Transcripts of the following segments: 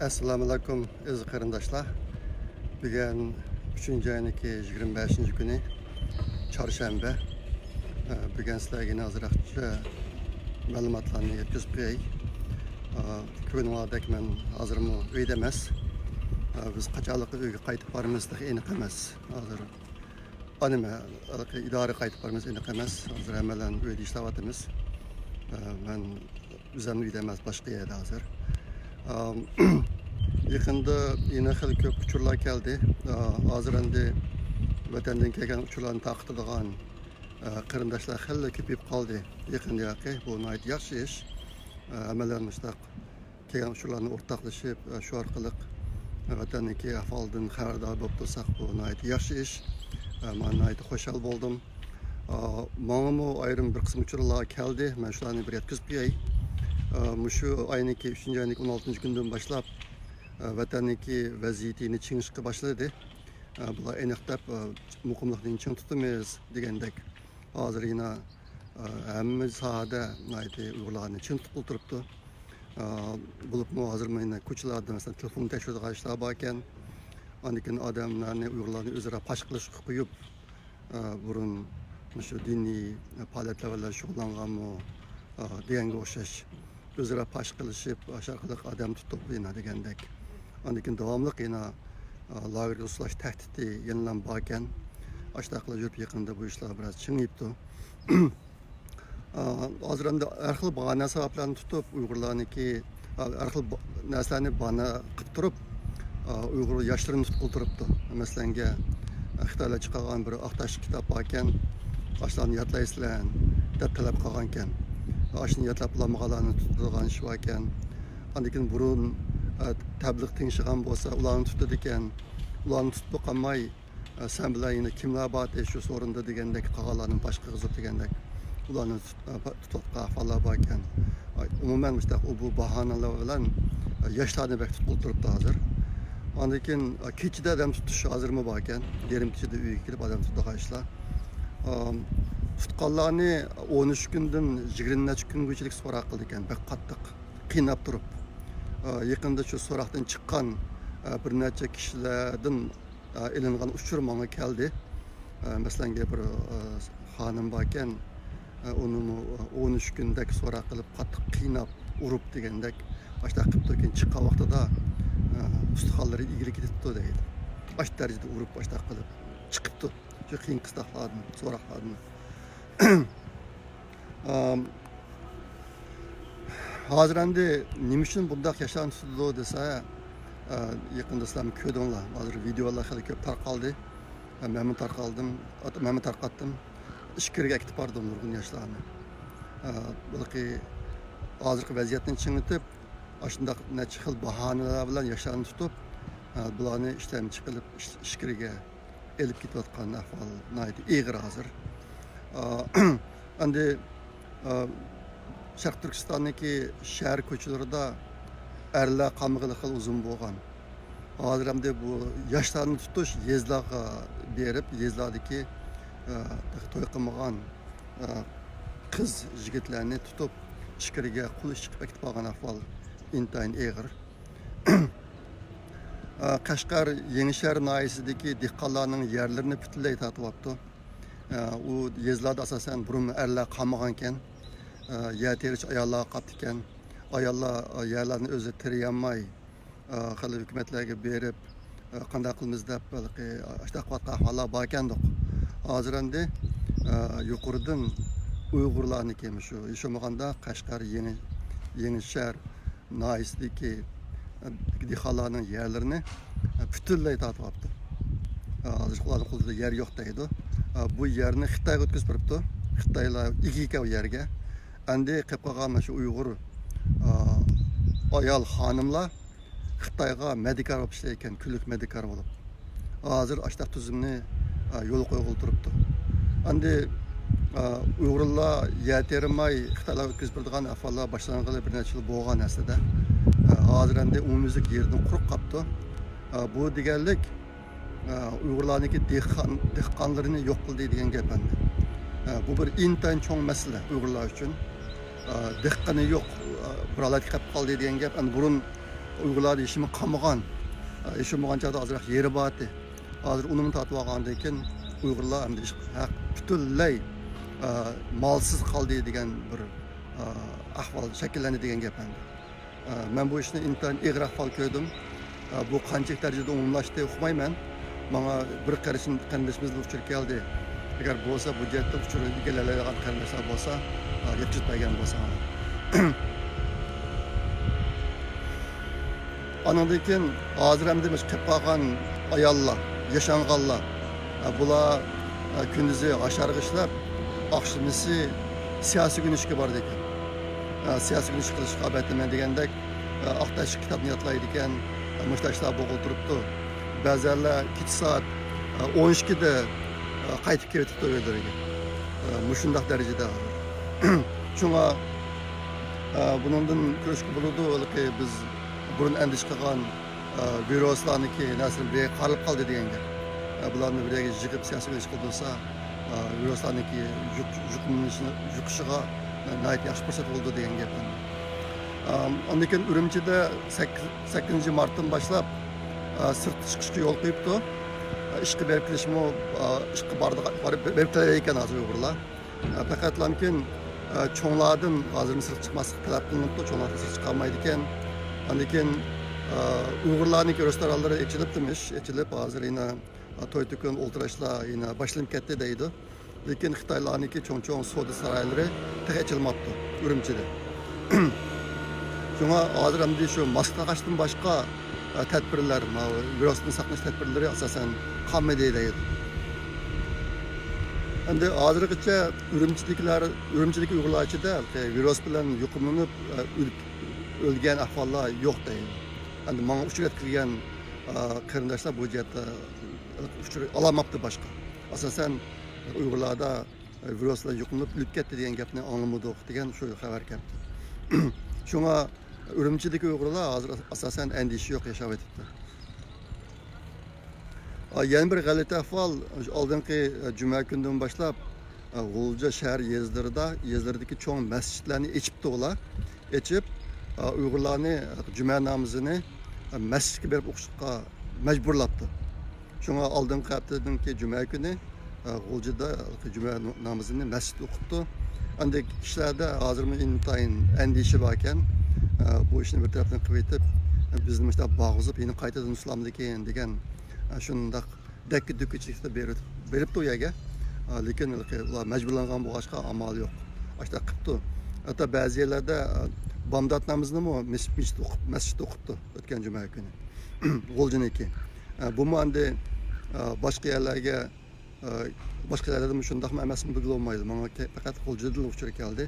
Assalamu alaikum aziz qarindoshlar. Bugun 3-25 kuni chorshanba. Bugun sizlarga ozroqcha ma'lumotlarni yetkazib qo'yay. Ko'ngildek men hozirmi uyda emas. Biz qachonliq uyga qaytib boramiz degan aniq emas. Hozir anima idora qaytib boramiz aniq emas. Hozir amalan uyda ishlayapmiz. Men o'zim uyda emas, boshqa yerda hozir. Yaqında yine xil ko'p uchurlar keldi. Hozir endi vatandan kelgan uchurlarni taqdirlagan qarindoshlar xilli ko'payib qoldi. Yaqinda bu yaxshi ish. Amalan mustaq kelgan uchurlarni o'rtoqlashib, shu orqali vatandagi ahvoldan xabardor bo'lib tursak, bu yaxshi ish. Men xushal bo'ldim. Menga ayrim bir qism uchurlar keldi. Men shularni bir yetkazib qo'yay. Şu ayning 3-ayning 16 kundan boshlab vatanniki vaziyatini chingishga boshladi. Bular aniqlab muqimlikni ching tutamiz degandek. Hozir yana hamma sohada uyg'urlarni ching tutib turibdi. Bo'libmi hozir mana ko'chalarda masalan telefon tekshiradigan ishlar bor ekan. Anikin odamlarni uyg'urlarni o'zaro pash qilishga qo'yib burun shu diniy faoliyatlar bilan shug'ullanganmi deganga o'xshash. O'zaro pash qilishib, sharqlik odam tutib yana degandek. Anikin davomli yana lagerga ushlash tahdidi yana bor ekan. Ashtaqlar yurib yaqinda bu ishlar biroz chingibdi. Hozir endi har xil bahona sabablarni tutib uyg'urlarniki har xil narsalarni bahona qilib turib uyg'ur yoshlarini tutib turibdi. Masalan, Xitoyda chiqqan bir aqtash kitob bor ekan. Ashlarni yodlaysizlar deb talab qilgan ekan. Aşını yatlap bulamalarını tutulgan iş varken, andikin burun tabliğ tinşiğen bolsa, ulanı tuttu diken, ulanı tuttu kalmay, sen bile yine kimler var şu sorunda digendek, kağaların başka kızıp digendek, ulanı tutup kafalar varken, umumen işte bu bahanalar olan yaşlarını bek tutuldurup da hazır. Andikin keçide adam tutuşu hazır mı varken, derim keçide üye girip adam tuttu işler. Tutqanlarni 13 kundan 20 kungacha so'roq qildi ekan, bak qattiq qiynab turib. Yaqinda shu so'roqdan chiqqan bir necha kishilardan ilingan uchur menga keldi. Masalan, bir xonim bor ekan, uni 13 kundagi so'roq qilib qattiq qiynab urib degandek, boshqa qilib turgan chiqqan vaqtida ustixonlari egri ketibdi deydi. Bosh darajada urib boshqa qilib chiqibdi. Shu qiyin qistoqlarni, so'roqlarni. Hozir endi nima uchun bunday yashan tutdi desa, yaqinda sizlar ko'rdinglar. Hozir videolar xili ko'p tarqaldi. Men tarqaldim, men tarqatdim. Ishkirga ketib bordim nurg'un yoshlarni. Balki hozirgi vaziyatni chingitib, shunday necha xil bahonalar bilan yoshlarni tutib, bularni ishdan chiqilib ishkirga elib ketayotgan ahvol ig'ir hozir. Endi Sharq Turkistondagi shahar ko'chalarida erlar qamg'ili xil uzun bo'lgan. Hozir ham bu yoshlarni tutish yezlarga berib, yezlardagi to'y qilmagan qiz yigitlarni tutib ichkariga qul chiqib ketib qolgan ahvol intayin og'ir. Qashqar Yenishar noyasidagi dehqonlarning yerlarini butunlay tortyapti. U yezlarda asosan burun erlar qolmagan ekan, yer terish ayollar qolibdi ekan. Ayollar yerlarni o'zi teriyolmay, xil hukumatlarga berib, qanday qilamiz deb balki ashtaqvatqa ahvollar bor ekandiq. Hozir endi yuqoridan Uyg'urlarniki shu yashamaganda Qashqar Yenishar noyasidagi dehqonlarning yerlarini butunlay tortyapti. Hozir ularning qo'lida yer yo'q deydi. Bu yerni Xitoyga o'tkazib beribdi. Xitoylar igika u yerga. Endi qilib qolgan shu Uyg'ur ayol xonimlar Xitoyga medikar bo'lib ishlayotgan, kunlik medikar bo'lib. Hozir ashtaq tuzumni yo'l qo'yib turibdi. Endi Uyg'urlar yer terimay Xitoyga o'tkazib beradigan ahvollar boshlang'ili bir necha yil bo'lgan aslida. Hozir endi umumizlik yerdan quruq qolibdi. Bu deganlik Uyg'urlarniki dehqonlarini yo'q qildi degan gap endi. Bu bir intayin cho'ng masala Uyg'urlar uchun. Dehqoni yo'q, buralar qolib qoldi degan gap. Endi burun Uyg'urlar ishimi qamagan. Ishim bo'lgan chog'da ozroq yeri bor edi. Hozir unumni tatib olgandan keyin Uyg'urlar endi butunlay molsiz qoldi degan bir ahvol shakllandi degan gap endi. Men bu ishni intayin ig'ir ahvol ko'rdim. Bu qancha darajada umumlashdi uqmayman. Bana bir qarindashimiz uchur keldi. Agar bo'lsa bu yerda uchur egallaydigan qarindoshlar bo'lsa, yetkazmagan bo'lsa. Anandan keyin hozir ham demiş qilib qolgan ayollar, yashanganlar. Bular kunduzi asharg'i ishlab, oqshimisi siyosiy kunishga bordi ekan. Siyosiy kunish qilishga albatta degandek Aqtash kitobni yodlaydi ekan, mushtashlar bo'lib turibdi. Ba'zanlar 2 soat 12da qaytib ketibdi o'ylariga. Mushundaq darajada. Shunga bundan ko'rishga bo'ladi, biz burun endish qilgan viruslarniki nasl bir qarib qoldi degan gap. Bularni birga yig'ib siyosiy ish qilsa, viruslarniki yuqishiga nayt yaxshi fursat bo'ldi degan gap. Ondan keyin Urumchida 8 martdan boshlab sırt chiqishga yo'l qo'yibdi. Ishga berib kelishmi, ishga berib kelar ekan hozir Uyg'urlar. Faqat lekin cho'nglardan hozir sırt chiqmaslik talab qilinibdi, cho'nglar sırt chiqolmaydi ekan. Ondan keyin Uyg'urlarning restoranlari ochilib hozir yana to'y-to'kin o'ltirishlar yana boshlanib ketdi deydi. Lekin Xitoylarniki cho'ng savdo saroylari ochilmabdi Urumchida. Shunga hozir ham shu mask taqishdan boshqa tadbirlar, virusni saqlash tadbirlari asosan qolmaydi deydi. Endi hozirgacha Urumchidagi Uyg'urlar ichida virus bilan yuqumlanib o'lgan ahvollar yo'q deydi. Endi menga uchrab kelgan qarindoshlar bu yerda alamabdi boshqa. Asosan Uyg'urlarda viruslar yuqumlanib o'lib ketdi degan gapni anglamadik degan shu xabar keldi. Shunga Urumchidagi Uyg'urlar hozir asosan andishi yo'q yashab o'tibdi. Yana bir g'alati ahvol oldingi juma kunidan boshlab G'ulja shahar yezlaridagi cho'ng masjidlarni echibdi ular. Echib Uyg'urlarni juma namozini masjidga berib o'qishga majburlabdi. Shunga oldingi haftadangi juma kuni G'uljada juma namozini masjidda o'qibdi. Endi kishilarda hozirmi intayin andishi bor ekan. Bu ishni bir tarafdan qilib etib, bizni mana bag'izib, yana qaytadan islomdagi degan shundaq dakki-dukkichilikda beribdi u yerga. Lekin ular majburlangan bo'lg'achqa amal yo'q. Ashta qilibdi. Hatto ba'zi yerlarda bomdod namozni masjidda o'qibdi o'tgan juma kuni. G'uljaniki. Bu endi boshqa yerlarga boshqa yerlarda shundaqmi emasmi bilolmaydi. Menga faqat G'uljada uchrab keldi.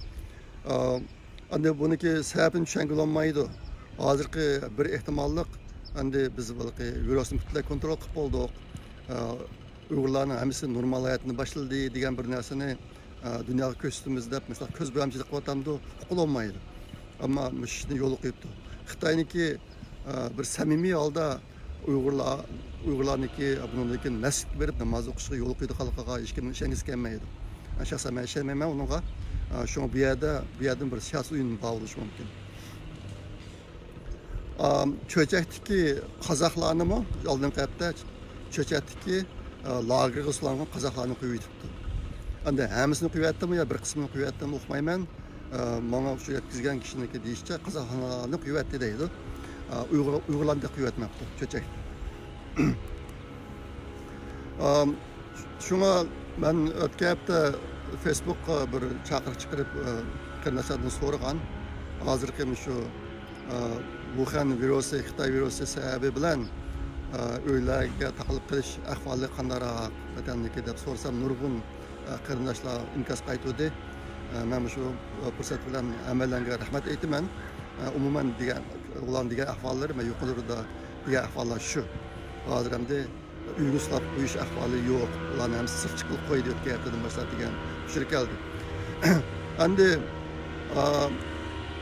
Endi buniki sababini tushunga olmaydi. Hozirgi bir ehtimollik endi biz virusni butunlay kontrol qilib bo'ldik. Uyg'urlarning hammasi normal hayotini boshladi degan bir narsani dunyoga ko'rsatamiz deb, masalan, ko'z bilamchilik qilyapti, qilolmaydi. Ammo mushni yo'l qo'yibdi. Xitoyniki bir samimiy holda Uyg'urlarniki bundan masjid berib namoz o'qishga yo'l qo'ydi xalqiga hech kim ishongiz kelmaydi. Shaxsan men ishonmayman unga. Şuna bu yerden bir siyasi oyun bağlışı mümkün. Çöçek'teki Kazaklarını mı? Aldığım kapta Çöçek'teki lagerga usulangan Kazaklarını kuyuyduktu. Endi hamısını kuyuyattı mı ya bir kısmını kuyuyattı mı uqmayman. Bana şu yetkizgen kişiniki deyişçe Kazaklarını kuyuyattı deydi. Uygurlarını da kuyuyatmaptı Çöçek. Şuna ben ötken hafta Facebook'a bir çağrı çıkarıp qarindoshlardan so'ragan. Hozirgi shu Wuhan virusi, Xitoy virusi sababi bilan uylarga taqilib qilish ahvoli qandaroq ekanligi deb so'rasam, nurg'un qarindoshlar inkos qaytdi. Men shu fursat bilan amallarga rahmat aytaman. Umuman ularning degan ahvollari men yuqorida degan ahvollar shu. Hozir hamda uyni uslab qo'yish ahvoli yo'q. Ularni ham sir chiqib qo'ydi o'tgan boshlar degan fikr keldi. Endi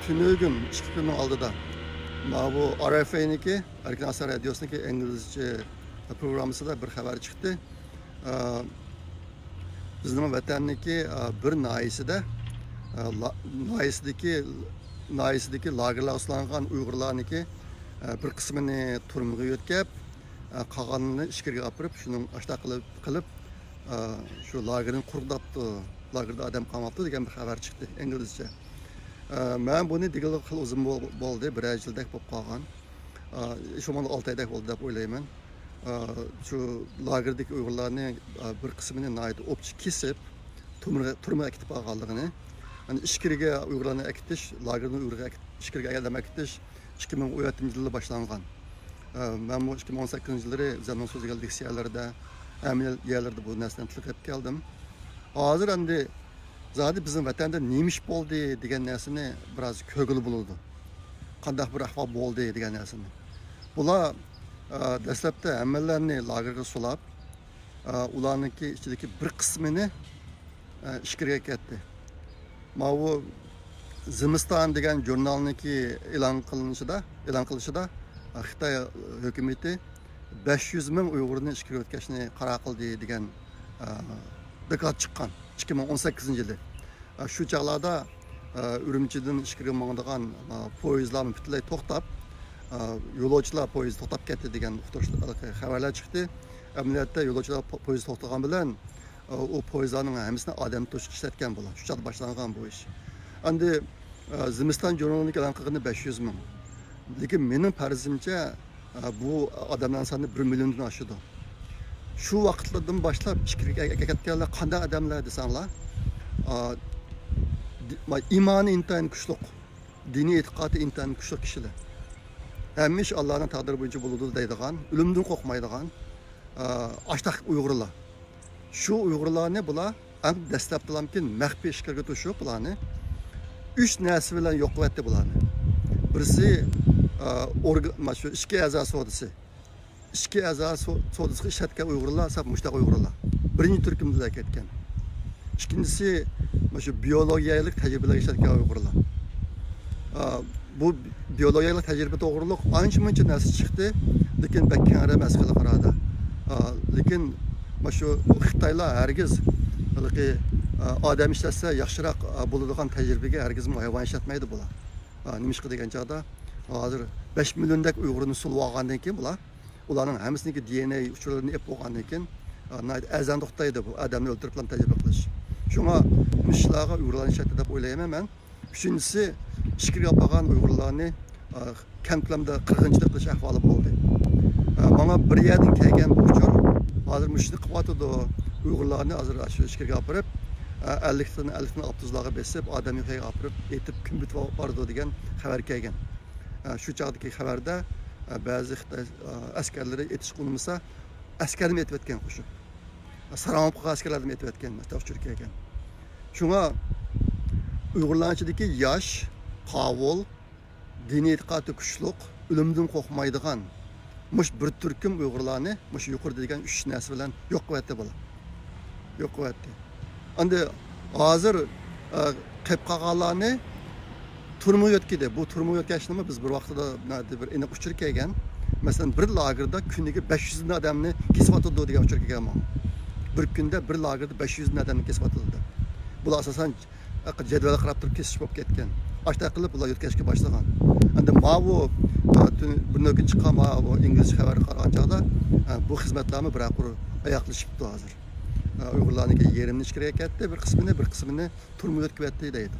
tünügün 2 kunning oldida bu RFA'niki, Erkin Asar Radyosu'niki İngilizce programmasida bir xabar chiqdi. Bizning vatanniki bir nayisidagi lagerlar ushlangan Uyg'urlarniki bir qismini turmuga yo'tkab, qolganini ichkariga olib kirib, shuning ashta qilib shu lagerni qurg'dabdi, lagerda odam qolmabdi degan bir xabar chiqdi inglizcha. Men buni degan xil uzun bo'ldi, bir yildek bo'lib qolgan. Şu an 6 aydak oldu deb o'ylayman. Şu lagerdagi Uyg'urlarni bir qismini naydi opchi kesib, turma akitib qolganligini, hani ichkariga Uyg'urlarni akitish, lagerni Uyg'urga ichkariga akitish 2017-yilda boshlangan. Men bu 2018-yillari zaman so'zgal leksiyalarda, hamil yerlarda bu narsani tilga keldim. Hozir endi zodi bizning vatanda nemish bo'ldi degan narsani biroz ko'gil bo'ldi. Qanday bir ahvol bo'ldi degan narsani. Bular dastlabda hammalarni lagerga sulab, ularniki ichidagi bir qismini ichkariga ketdi. Mana bu Zimiston degan jurnalniki e'lon qilishida Xitoy hukumati 500 ming Uyg'urni ichkariga o'tkazishni qaror qildi degan dekret chiqqan 2018-yilda. Shu chaqlarda Urumchidan ichkariga mangdigan poyezdlarni butunlay to'xtab, yo'lovchilar poyezdi to'xtab ketdi degan xabarlar chiqdi. Amaliyotda yo'lovchilar poyezdi to'xtagan bilan o poyezdlarning hammasini odam to'shib ishlatgan bo'ladi. Shu chaqda boshlangan bu ish. Endi Zimiston jurnalining e'lon qilgani 500 ming. Lekin mening farzimcha bu odamlar soni 1 milliondan oshadi. Shu vaqtlardan boshlab ichkariga ketganlar qanday odamlar desanglar, imoni intayin kuchli, diniy e'tiqodi intayin kuchli kishilar. Hamish Allah'ın taqdiri bo'yicha bo'ladi deydigan, o'limdan qo'rqmaydigan ashtaq Uyg'urlar. Shu Uyg'urlarni bular eng dastlabdalamkin maxfiy ishlarga to'shib bularni 3 narsa bilan yo'q qildi bularni. Birisi shu ichki a'zo savdosi. Ichki a'zo savdosiga ishlatgan Uyg'urlar sab mushtaq Uyg'urlar. Birinchi turkumda ketgan. İkincisi shu biologiyalik tajribalarga ishlatgan Uyg'urlar. Bu biyologiyalik tajriba to'g'riliq ancha-muncha narsa chiqdi, lekin bakkanra masala qaradi. Lekin shu Xitoylar hargiz odam ishlatsa yaxshiroq bo'ladigan tajribaga hargiz hayvon ishlatmaydi bular. Nima ish degan chog'da hozir 5 milliondek Uyg'urni sulib olgandan keyin bular ularning hammasiniki DNA uchurlarini ep bo'lgandan keyin azan to'xtaydi bu odamni o'ldirib bilan tajriba qilish. Shunga ishlarga Uyg'urlarni ishlatdi deb o'ylayman men. Üçüncüsü, ichkariga qolgan Uyg'urlarni kamplamda qirg'inchilik qilish ahvoli bo'ldi. Menga bir yerdan kelgan bu uchur, hozir mushuni qilyotdi. Uyg'urlarni hozir shu ichkariga olib borib, 50 dan 60larga besib, odam yo'qga olib borib, etib kun bitib bordi degan xabar kelgan. Shu chaqdagi xabarda ba'zi Xitoy askarlari etish qilmasa, askarni etib o'tgan qo'shiq. Saramobqa askarlarni etib o'tgan, tafsir kelgan. Shunga Uyg'urlar ichidagi yosh, qovul, diniy e'tiqodi kuchli, o'limdan qo'rqmaydigan mush bir turkum Uyg'urlarni mush yuqorida degan 3 narsa bilan yo'q qildi bular. Yo'q qildi. Endi hozir qilib qolganlarni turma yo'tkidi. Bu turma yo'tkashni biz bir vaqtida bir aniq uchur kelgan. Masalan, bir lagerda kuniga 500 dan odamni kesib atadi degan uchur kelgan. Bir kunda bir lagerda 500 dan odamni kesib atadi. Bular asosan jadval qarab turib kesish bo'lib ketgan. Ashta qilib ular yo'tkashga boshlagan. Endi bu bundan keyin chiqqan bu ingliz xabari qaragan chog'da bu xizmatlarni biroq oyoqlashibdi hozir. Uyg'urlarniki yerimni ichkariga ketdi, bir qismini turma yo'tkatdi deydi.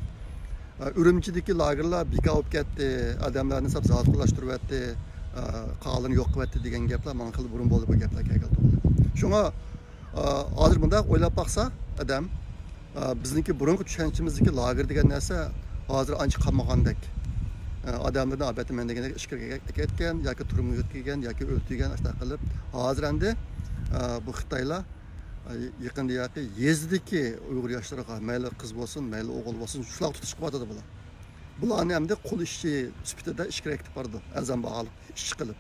Urumchidagi lagerlar bekor bo'lib ketdi, odamlarni sab zavqlashtiryapti, qolini yo'q qilyapti degan gaplar men xil burun bo'ldi bu gaplar kelgan. Shunga hozir bunda o'ylab baqsa odam bizniki burungi tushunchamizdagi lager degan narsa hozir ancha qolmagandek. Odamlarni albatta men degandek ichkariga ketgan yoki turma yo'tkigan yoki o'ltirgan ashta qilib hozir endi bu Xitoylar yaqinda yoki yezdagi Uyg'ur yoshlarga mayli qiz bo'lsin, mayli o'g'il bo'lsin, shular tutish qilyotdi bular. Bularni hamda qo'l ishi sifatida ishga ketib bordi, azam bog'alib ish qilib.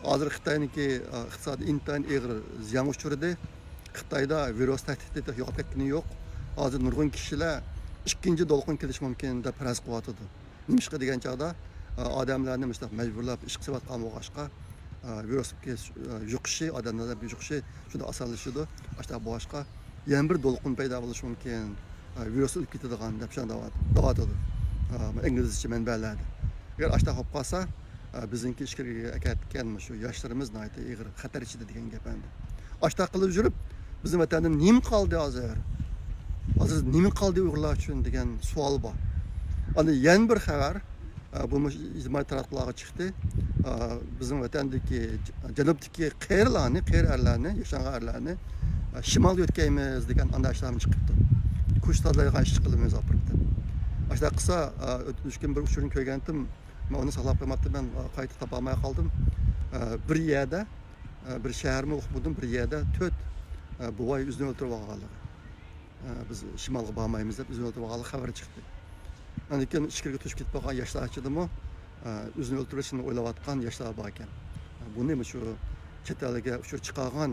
Hozir Xitoyniki iqtisodiy intayin og'ir ziyon uchirdi. Xitoyda virus tahdidi yo'qolib ketgani yo'q. Hozir nurg'un kishilar ikkinchi to'lqin kelishi mumkin deb faraz qilyotdi. Nimishqa degan chog'da odamlarni majburlab ish qilayotgan bo'lg'ashqa virus yuqishi, odamlarga yuqishi shunda osonlashadi. Ashta boshqa yana bir to'lqin paydo bo'lishi mumkin. Virus o'lib ketadigan deb shunda davotadi. İngilizce manbalarda. Agar ashta bo'lib qolsa, bizimki ishga akayotgan shu yoshlarimiz ig'ir xatar ichida degan gap endi. Ashta qilib yurib, bizim vatandan nim qoldi hozir? Hozir nim qoldi Uyg'urlar uchun degan savol bor. Ana yana bir xabar bu ijtimoiy tarmoqlarga chiqdi. Bizim vatandagi janubdagi qeyrlarni, yashangan erlarni shimolga o'tkaymiz degan andashlarimiz chiqibdi. Kushlarga qarshi chiqilimiz opiribdi. Ashta qilsa, o'tgan bir uchurni ko'rgandim. Men uni saqlab qo'ymoqdim, men qayta topolmay qoldim. Bir yerda bir shaharni o'qidim, bir yerda 4 buvay o'zini o'ltirib olganligi. Biz shimolga bormaymiz deb o'zini o'ltirib olganligi xabari chiqdi. Lekin ishga tushib ketib qolgan yoshlar ichidimi o'zini o'ltirishni o'ylayotgan yoshlar bor ekan. Bu nima shu chet elga shu chiqargan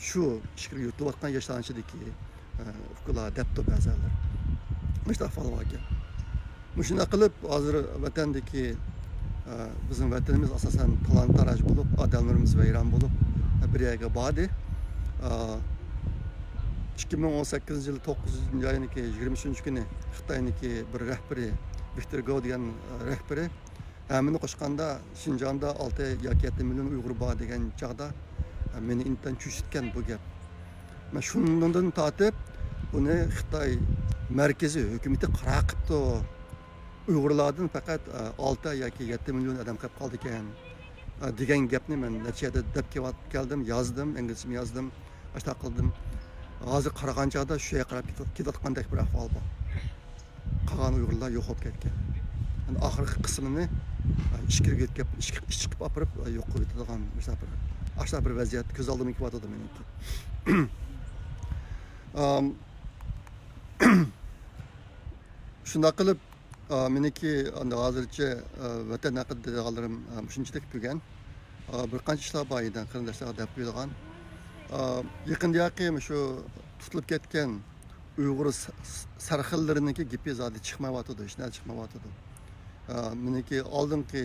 shu ishga yurtayotgan yoshlar ichidagi ular debdi ba'zilar. Mustaq ahvol ekan. Shuna qilib hozir vatandagi bizim vatanimiz asosan talon-taroj bo'lib, odamlarimiz vayron bo'lib bir yerga bordi. 2018 yılı 9. ayındaki 23. günü Xitoyniki bir rahbari Viktor Go degan rahbari meni qo'shganda Şinjan'da 6 yoki 7 milyon Uyg'ur bor degan chaqda meni intan tushitgan bu gap. Men shundan tortib buni Xitoy markaziy hukumati qara qilibdi. Uyg'urlardan faqat 6 yoki 7 milyon odam qolib qoldi ekan degan gapni men natijada deb keldim, yozdim, inglizcha yozdim, ashta qildim. Hozir qaragan chog'da shu yerga qarab ketayotgandek bir ahvol bor. Qolgan Uyg'urlar yo'q bo'lib ketgan. Yani oxirgi qismini ishga ketib, ish chiqib opirib yo'q qilib ketadigan ashta bir vaziyat ko'z oldimga kelyapti meniki. Shunday qilib meniki hozircha vatan haqida deganlarim shunchalik tugan. Bir qancha ishlar bor edi, qarindoshlarga deb qo'yilgan. Yaqindagi shu tutilib ketgan Uyg'ur sarxillarininki gapi zodi chiqmayapti, hech narsa chiqmayapti. Meniki oldingi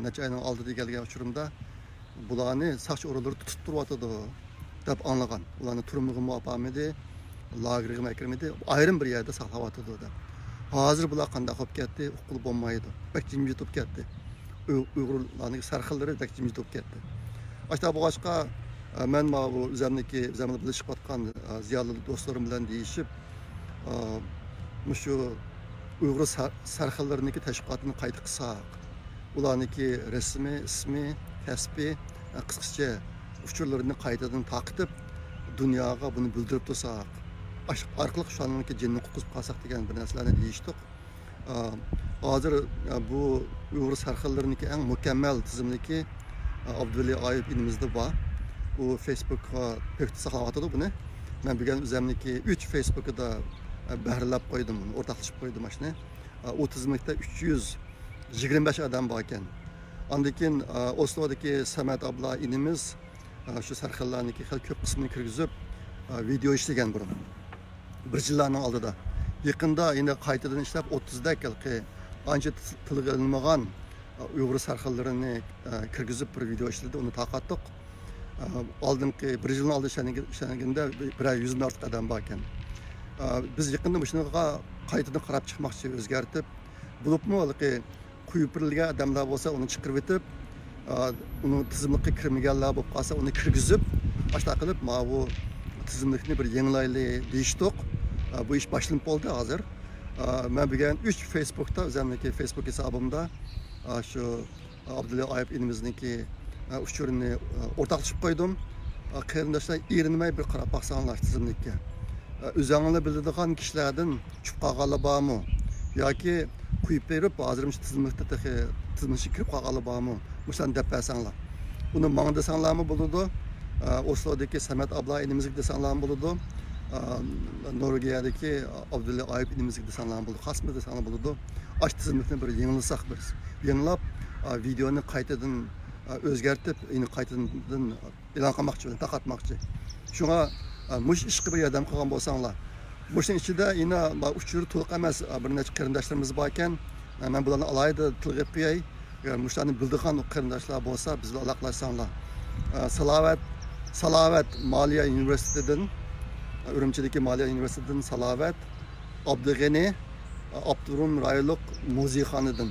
necha oyning oldida kelgan uchurimda bularni soch o'rinlari tutib turyapti deb anglagan. Ularni turmuga muopamidi, lagerga makrimidi, ayrim bir yerda saqlayapti deb. Hozir bular qanday qolib ketdi, uqul bo'lmaydi. Bak jimjit bo'lib ketdi. Uyg'urlarning sarxillari bak jimjit bo'lib ketdi. Ashta bu boshqa men bu o'zimniki bilishib qotgan ziyoli do'stlarim bilan deyishib, shu Uyg'ur sarxillarininki tashviqotini qayta qilsak, ularniki rasmi, ismi, kasbi, qisqacha uchurlarini qaytadan taqitib, dunyoga buni bildirib tursak, orqali shularninki jinni qutqizib qolsak degan bir narsalarni deyishdik. Hozir bu Uyg'ur sarxillariniki eng mukammal tizimliki Abdulla Ayub inimizda bor. Bu Facebook'a pekti saqlayotdi buni. Men bilgan o'zimniki 3 Facebook'da bahrlab qo'ydim, o'rtoqlashib qo'ydim mashni. O tizimlikda 325 odam bor ekan. Ondan keyin Oslo'dagi Samat abla inimiz shu sarxillarniki hali ko'p qismini kirgizib video ishlagan burun. Bir yillarning oldida. Yaqinda endi qaytadan ishlab 30 daqiqa ancha tilga ilinmagan Uyg'ur sarxillarini kirgizib bir video ishladi, uni taqatdik. Oldingi bir yilning oldida ishlanaganda 100 ming ortiq odam bor ekan. Biz yaqinda shunaqa qaytadan qarab chiqmoqchi o'zgartib, bo'libmi balki quyib berilgan odamlar bo'lsa, uni chiqarib o'tib, uni tizimlikka kirmaganlar bo'lib qolsa, uni kirgizib, boshqa qilib, bu tizimlikni bir yangilayli deyishdik. Bu ish boshlanib bo'ldi hozir. Men bilgan 3 Facebook'da, o'zimniki Facebook hisobimda shu Abdulla Ayub inimizniki uchurini o'rtoqlashib qo'ydim. Qarindoshlar erinmay bir qarab baqsanglar tizimlikka. O'zingizlar biladigan kishilardan tushib qolganlar bormi? Yoki quyib berib, hozir tizimlikda tizimga kirib qolganlar bormi? Mushani deb bersanglar. Uni menga desanglarmi bo'ladi? Oslo'dagi Samat abla inimizga desanglarmi bo'ladi? Norvegiyadagi Abdulla Ayub inimizga desanglarmi bo'ladi? Xasmi desanglar bo'ladi? Ash tizimlikni bir yengilsak bir. Yengilab videoni qaytadan o'zgartib, uni qaytadan e'lon qilmoqchi, taqatmoqchi. Shunga mush ishqi bir yordam qilgan bo'lsanglar. Mushning ichida yana uchur to'liq emas bir necha qarindoshlarimiz bor ekan. Men bularni alayda tilga qo'yay. Agar mushlarni bildigan qarindoshlar bo'lsa, bizlar aloqalashsanglar. Salavat Moliya universitetidan, Urumchidagi Moliya universitetidan Salavat, Abdug'ani, Abdurum rayonlik muzeyxonadan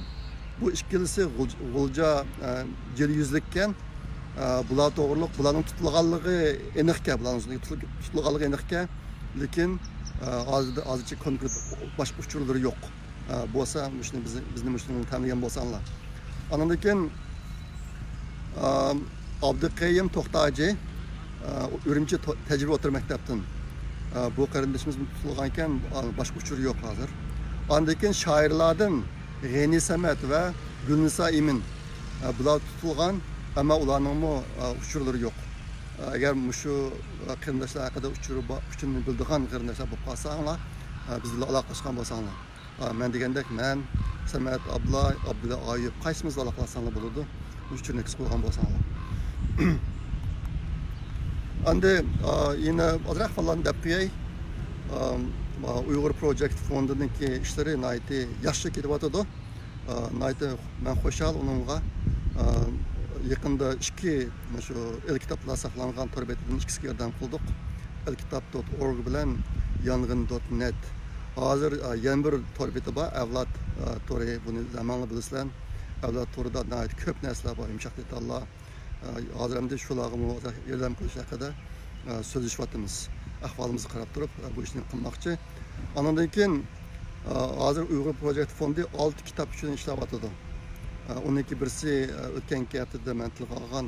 bu ikkilisi G'ulja jeli yüzlükken bular to'g'riliq bularning tutilganligi aniqka, bularning tutilganligi aniqka, lekin hozircha konkret boshqa uchurlari yo'q. Bo'lsa, shuni bizni shuni tanlagan bo'lsanglar. Andan keyin Abduqayyim To'xtaji Ürümçi tecrübe otur maktabdan bu qarindishimiz tutilgan ekan, boshqa uchur yo'q hozir. Andan keyin shoirlardan G'ani Samat va Gulnisa Imin bular tutilgan, ammo ularning uchurlari yo'q. Agar shu qarindoshlar haqida uchurni bildigan qarindoshlar bo'lib qolsanglar, biz bilan aloqalashgan bo'lsanglar. Men degandek, men Samat Abdulla Ayub qaysimiz aloqalashsanglar bo'ladi, uchurni qis qilgan bo'lsanglar. Anda yine azraq falan deb qo'yay. Uyg'ur Project fondiniki ishlari nayti yaxshi ketyapti. Nayti men xo'shal uningga yaqinda ikki shu kitoblar saqlangan torbetidan ikkisiga yordam qildik. Elkitap.org bilan yong'in.net. Hozir yana bir torbeti bor, avlod tori, buni zamonla bilasizlar. Avlod torida nayti ko'p narsalar bor, yumshoq detallar. Hozir ham shularga yordam qilish haqida so'zlashyapmiz. Ahvolimizni qarab turib, bu ishni qilmoqchi. Andan keyin hozir Uyg'ur Project fondi 6 kitob uchun ishlayapti. Uniki birisi o'tgan haftada men tilga olgan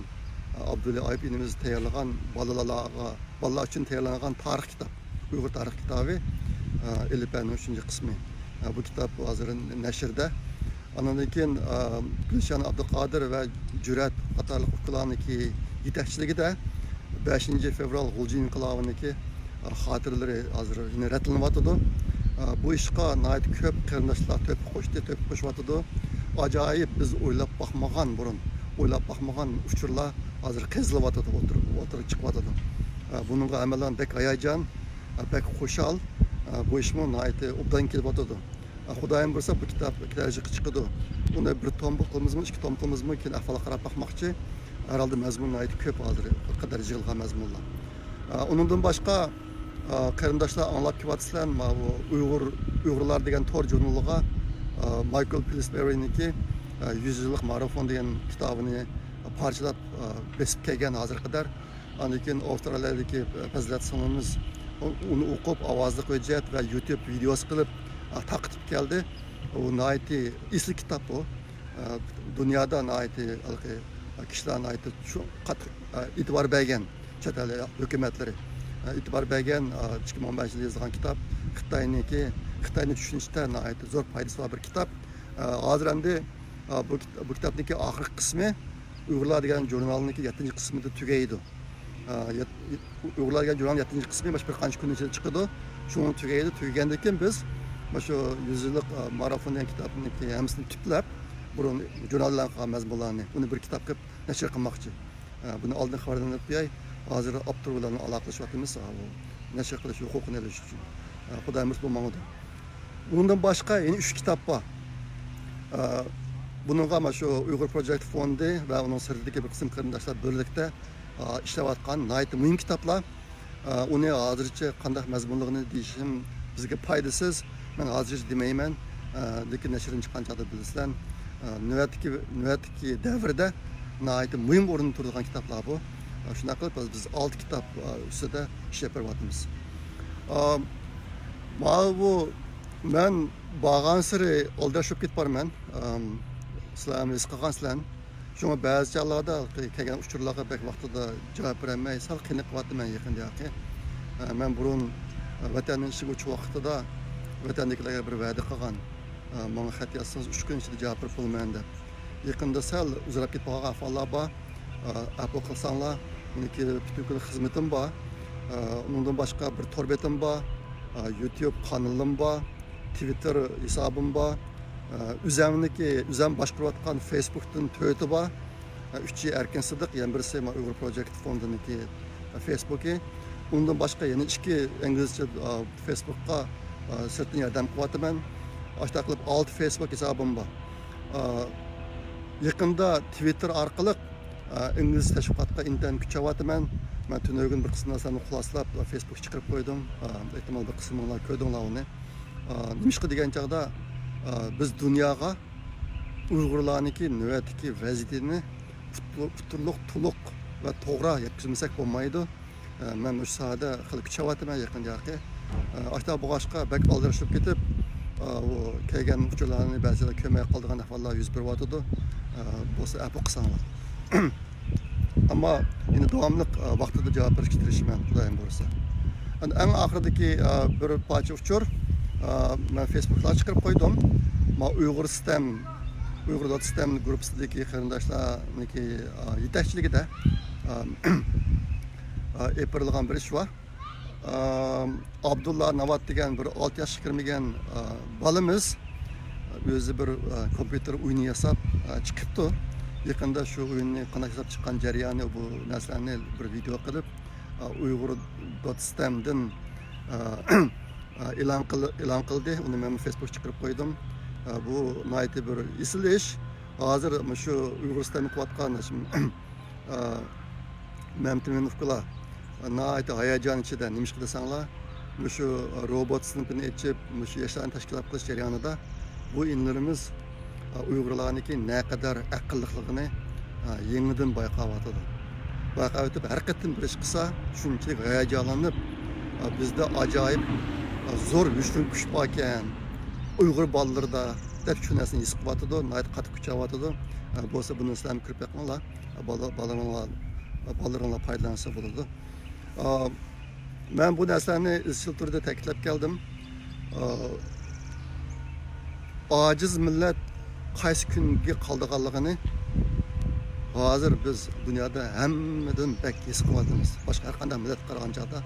Abdulla Ayub inimiz tayyorlagan bolalar uchun tayyorlangan tarix kitob, Uyg'ur tarix kitobi, Elipanning 3-qismi. Bu kitob hozir nashrda. Andan keyin Gulshan Abduqodir va Jurat qatorliq o'quvchilarniki yetakchiligida 5 fevral G'ulji inqilobininki xotiralari hozir yana ratlanyapti. Bu ishga nihoyat ko'p qarindoshlar qo'shyapti. Ajoyib, biz o'ylab boqmagan uchurlar hozir qizilyapti, o'tirib chiqyapti. Buningga amalan bek hayajon, bek xushal, bu ishmi nihoyat obdan kelyapti. Xudoyim bilsa bu kitob kelajakka chiqadi. Uni bir tom qilmizmi, ikki tom qilmizmi, keyin ahvolga qarab boqmoqchi. Herhalde mazmunlar ko'p hozir, o kadar yig'ilgan mazmunlar. Undan boshqa qarindoshlar anglab kelyapsizlar, bu Uyg'urlar degan tor jurnaliga Michael Pillsbury'niki 100 yillik marafon degan kitobini parchalab besib kelgan hozir qadar. Andan keyin Avstraliyadagi fazilat sonimiz uni o'qib, ovozli hujjat va YouTube videosi qilib taqdim keldi. O naiti isli kitap bu. Dünyada naiti kişilerin naiti şu itibar bergen chet el hükümetleri itibar bergen 2015 yılda yazılan kitap. Xitayni tushunishda naiti zo'r foydasi bor bir kitap. Hozir endi bu kitobniki oxirgi qismi Uyg'urlar degan jurnalniki 7-qismida tugaydi. Uyg'urlar degan jurnal 7-qismi bir qancha kun ichida chiqadi. Shuni tugaydi. Tugagandan keyin biz şu 100 yıllık marafon degan kitobniki hammasini tiplab, burun jurnallarga qolgan mazmunlarni uni bir kitob qilib nashr qilmoqchi. Buni oldin xabarlanib qo'yay. Hozir avtor bilan aloqalashyapmiz. Nashr qilish huquqini olish uchun. Xudoyimiz bo'lmag'udi. Bundan boshqa yana 3 kitob bor. Buningga shu Uyg'ur Project fondi va uning sirtidagi bir qism qarindoshlar birlikda ishlayotgan nihoyat muhim kitoblar. Uni hozircha qanday mazmunligini deyishim bizga foydasiz. Ben hozir demayman, lekin nashrin chiqqan chog'da bilasizlar, navbatdagi davrda nihoyat muhim o'rinda turadigan kitoblar bu. Shunaqa qilib biz 6 kitob ustida ish yapyapmiz. Bu men borgan sari oldashib ketbarman. Sizlar his qilgansizlar. Shunga ba'zi chog'larda kelgan uchurlarga bek vaqtida javob bermay, sal qiynalib yaqinda yoki. Men burun vatanning ishiga uch vaqtida vatandagilarga bir va'da qilgan. Menga xat yozsangiz 3 kun ichida javob berib bo'lmayman deb. Yaqinda sal uzrab ketib qolgan ahvollar bor. Apple qilsanglar, uniki butkul xizmatim bor. Undan boshqa bir torbetim bor, YouTube kanalim bor, Twitter hesabim bor. Üzem boshqarayotgan Facebook'tan to'yti bor. 3 Erkin Sidiq, yana birisi Uyg'ur Project fondiniki Facebook'i. Undan boshqa yana 2 inglizcha Facebook'ga sirtdan yordam qilyapman. Ashta qilib 6 Facebook hesabim bor. Yaqinda Twitter orqali ingliz tashviqotga internet kuchayapman. Men tunog'in bir qismini xulosalab Facebook chiqarib qo'ydim. Ehtimol bir qismini ko'rdinglar uni. Nimishqa degan chog'da biz dunyoga Uyg'urlarniki navbatdagi vaziyatini to'liq va to'g'ri yetkazmasak bo'lmaydi. Men shu sohada qilib kuchyapman yaqinda. Ashta bo'g'ashqa bak aldirishib ketib, u kelgan uchurlarni ba'zida ko'may qoldigan ahvollar yuz beryotidi. Bo'lsa apu qilsanglar. Ammo endi davomli vaqtida javob berishga tirishaman, Xudoyim bo'lsa. Eng oxiridagi bir parcha uchur men Facebook'ga chiqarib qo'ydim. Uyg'ur sistem gruppasidagi qarindoshlarniki yetakchiligida epirilgan bir ish bor. Abdullah Navat degan bir 6 yoshga kirmagan balamiz o'zi bir kompyuter o'yini yasab chiqibdi. Yaqinda shu o'yinni qanday yasab chiqqan jarayonni bu narsalarni bir video qilib Uyg'ur.sistemdan e'lon qildi. Uni men Facebook'ga chiqarib qo'ydim. Bu nayeti bir isil ish. Hozir shu Uyg'ur sistemini qilayotgan Mamtinovlar nayeti hayajon ichida nima ish qilasanglar, shu robot sinfini ichib, shu yoshlarni tashkil qilish jarayonida bu inlarimiz Uyg'urlarniki naqadar aqlliligini yangidan bayqavyotdi. Bayqayotib har qatım bir ish qilsa, shunchalik hayajonlanib, bizda ajoyib zo'r kuch bor ekan. Uyg'ur bolalarida deb shu narsani his qilyotdi, nayet qattiq kuchyapti. Bo'lsa buni sizlar kirib boqinglar, bolalarga foydalansa bo'ladi. Men bu narsalarni izchil turda ta'kidlab keldim. Ojiz millat qaysi kunga qoldiganligini hozir biz dunyoda hammadan bak his qilyapmiz. Boshqa har qanday millat qaragan chog'da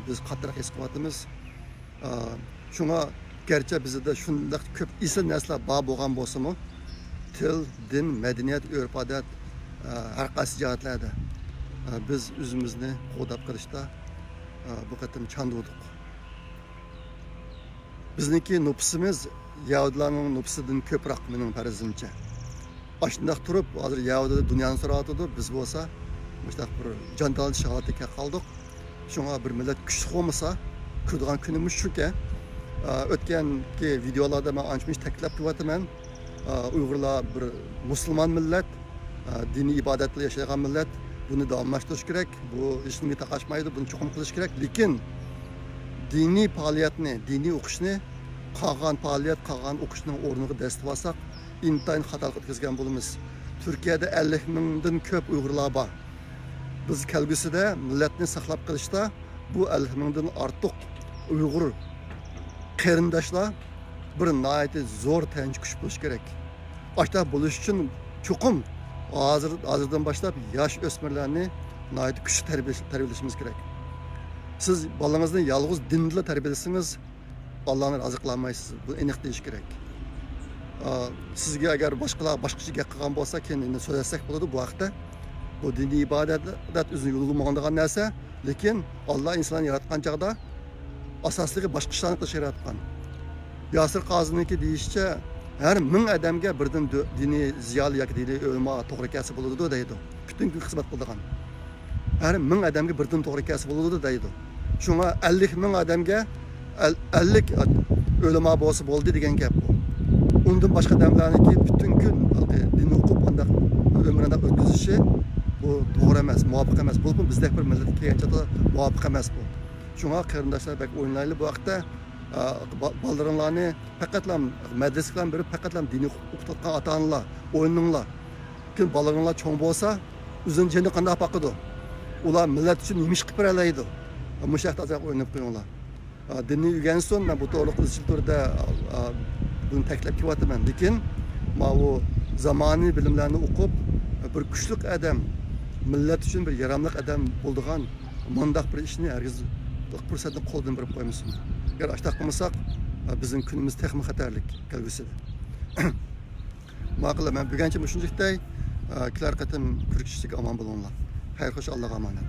biz qattiq his qilyapmiz. Shunga gerçi bizde şundak köp isil nesler bağ boğan bolsa-mı, til, din, medeniyet, örf-adet her qaysi jihatlerde biz özümüzni qo'dab qilishda bu qatim chandurdik. Bizniki nupsimiz Yahudilarning nupsidan ko'proq mening farazimcha. Ashundaq turib, hozir Yahudida dunyoni so'rayotdi, biz bo'lsa mushtaq bir jon talish holatiga qoldik. Shunga bir millat kuchli bo'lmasa, ko'rgan kunimiz shuki. O'tgangi videolarda men anchamish ta'kidlab qilyapman. Uyg'urlar bir musulmon millat, diniy ibodatlar yashagan millat. Buni davomlashtirish kerak. Bu hech kimga taqashmaydi, buni cho'qim qilish kerak. Lekin diniy faoliyatni, diniy o'qishni qolgan faoliyat, qolgan o'qishning o'rniga dastlab olsak, intayin xatolik o'tkazgan bo'lamiz. Turkiyada 50 mingdan ko'p Uyg'urlar bor. Biz kelgusida millatni saqlab qilishda bu 50 mingdan ortiq Uyg'ur qarindoshlar bir nayeti zo'r tanch kuch bo'lish kerak. Ashta bo'lish uchun cho'qim hozirdan boshlab yosh o'smirlarni nayeti kuchli tarbiyalashimiz kerak. Siz bolangizni yolg'iz dinda tarbiyalasangiz, Allohni rozi qilolmaysiz. Bu aniq deyish kerak. Sizga agar boshqalar boshqacha gap qilgan bo'lsa, keyin so'rasak bo'ladi bu vaqtda. Bu diniy ibodat o'zini yo'lga olmagan narsa, lekin Alloh insonni yaratgan chog'da asosligi boshqa ishlarni qilish yaratgan. Yasir Qoziniki deyishicha, har 1000 odamga birdan diniy ziyoli yoki diniy ulamo to'g'ri kelsa bo'ladi deydi. Butun kun xizmat qilgan. Har 1000 odamga birdan to'g'ri kelsa bo'ladi deydi. Shunga 50 ming odamga 50 ulamo bo'lsa bo'ldi degan gap bu. Undan boshqa odamlarniki butun kun din o'qib qanday umrini o'tkazishi bu to'g'ri emas, muvofiq emas. Bu bizdek bir millat kelgancha muvofiq emas bu. Shunga qarindoshlar bak o'ynayli bu vaqtda bolalarni faqatlam madrasadan berib faqatlam diniy o'qitgan ota-onalar o'yninglar. Kim bolalarga cho'ng bo'lsa, o'zini jini qanday boqadi? Ular millat uchun nima ish qilib beradi? Mushaqda azab o'ynab qo'yinglar. Diniy o'rgansin, men bu to'liq izchil turda buni taklif qilyapman. Lekin bu zamoniy bilimlarni o'qib bir kuchli odam, millat uchun bir yaramli odam bo'ldigan mundaq bir ishni hargiz fursatni qo'ldan berib qo'ymasin. Agar ashta qilmasak, bizning kunimiz texnik xatarlik kelgusida. Ma'qul, men buguncha shunday, kilar qatim ko'rishishga omon bo'linglar. Xayr xo'sh, Allohga omonat.